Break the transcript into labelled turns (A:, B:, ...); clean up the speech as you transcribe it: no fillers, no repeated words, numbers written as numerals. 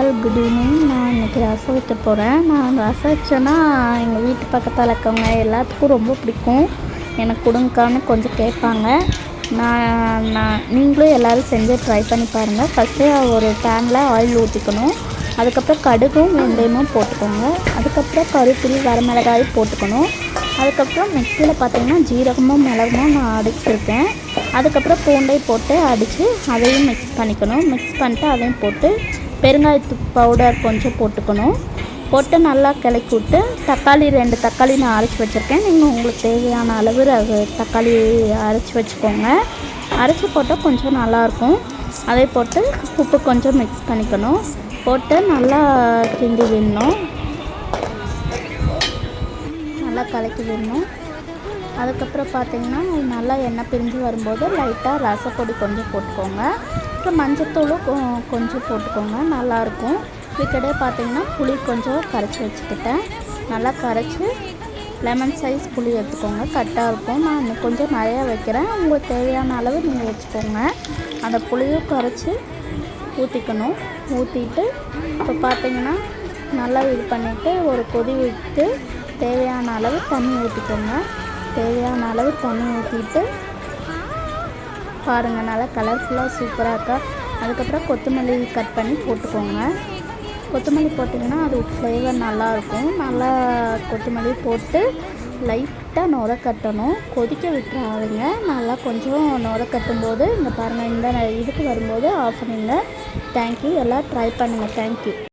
A: All good evening. நான் இன்றைக்கி ரசம் வைக்க போகிறேன். நான் ரசம் வச்சேன்னா எங்கள் வீட்டு பக்கத்தில் இருக்கவங்க எல்லாத்துக்கும் ரொம்ப பிடிக்கும். எனக்கு கொடுங்கக்கான்னு கொஞ்சம் கேட்பாங்க. நீங்களும் எல்லோரும் செஞ்சு ட்ரை பண்ணி பாருங்கள். ஃபஸ்ட்டு ஒரு பேனில் ஆயில் ஊற்றிக்கணும். அதுக்கப்புறம் கடுகும் வெந்தயமும் போட்டுக்கோங்க. அதுக்கப்புறம் கருவேப்பிலை வரமிளகாய் போட்டுக்கணும். அதுக்கப்புறம் மிக்சியில் பார்த்திங்கன்னா ஜீரகமும் மிளகும் நான் அடிச்சிருக்கேன். அதுக்கப்புறம் பூண்டை போட்டு அடித்து அதையும் மிக்ஸ் பண்ணிக்கணும். மிக்ஸ் பண்ணிட்டு அதையும் போட்டு பெருங்காயத்து பவுடர் கொஞ்சம் போட்டுக்கணும். போட்டு நல்லா கிளக்கி விட்டு தக்காளி 2 தக்காளி நான் அரைச்சி வச்சுருக்கேன். நீங்கள் உங்களுக்கு தேவையான அளவு தக்காளி அரைச்சி வச்சுக்கோங்க. அரைச்சி போட்டால் கொஞ்சம் நல்லாயிருக்கும். அதை போட்டு உப்பு கொஞ்சம் மிக்ஸ் பண்ணிக்கணும். போட்டு நல்லா கிண்டி விடணும். நல்லா கலக்கி விடணும். அதுக்கப்புறம் பார்த்திங்கன்னா நல்லா எண்ணெய் பிரிஞ்சு வரும்போது லைட்டாக ரசப்பொடி கொஞ்சம் போட்டுக்கோங்க. அப்புறம் மஞ்சத்தூளும் கொஞ்சம் போட்டுக்கோங்க, நல்லாயிருக்கும். இதுக்கிடையே பார்த்திங்கன்னா புளி கொஞ்சம் கரைச்சி வச்சுக்கிட்டேன். நல்லா கரைச்சி லெமன் சைஸ் புளி எடுத்துக்கோங்க, கரெக்டாக இருக்கும். நான் இன்னும் கொஞ்சம் நிறையா வைக்கிறேன். உங்களுக்கு தேவையான அளவு நீங்கள் வச்சுக்கோங்க. அந்த புளியும் கரைச்சி ஊற்றிக்கணும். ஊற்றிட்டு இப்போ பார்த்திங்கன்னா நல்லா இது பண்ணிவிட்டு ஒரு கொதி விட்டு தேவையான அளவு தண்ணி ஊற்றிக்கோங்க. தேவையான அளவு தண்ணி ஊற்றிட்டு பாருங்கள், நல்லா கலர்ஃபுல்லாக சூப்பராக இருக்கா. அதுக்கப்புறம் கொத்தமல்லி கட் பண்ணி போட்டுக்கோங்க. கொத்தமல்லி போட்டிங்கன்னா அது ஃப்ளேவர் நல்லாயிருக்கும். நல்லா கொத்தமல்லி போட்டு லைட்டாக நுர கட்டணும். கொதிக்க விட்டுறாதீங்க. நல்லா கொஞ்சம் நுர கட்டும்போது இங்கே பாருங்கள், இந்த இதுக்கு வரும்போது ஆஃப் பண்ணிடுங்க. தேங்க்யூ. எல்லாம் ட்ரை பண்ணுங்கள். தேங்க்யூ.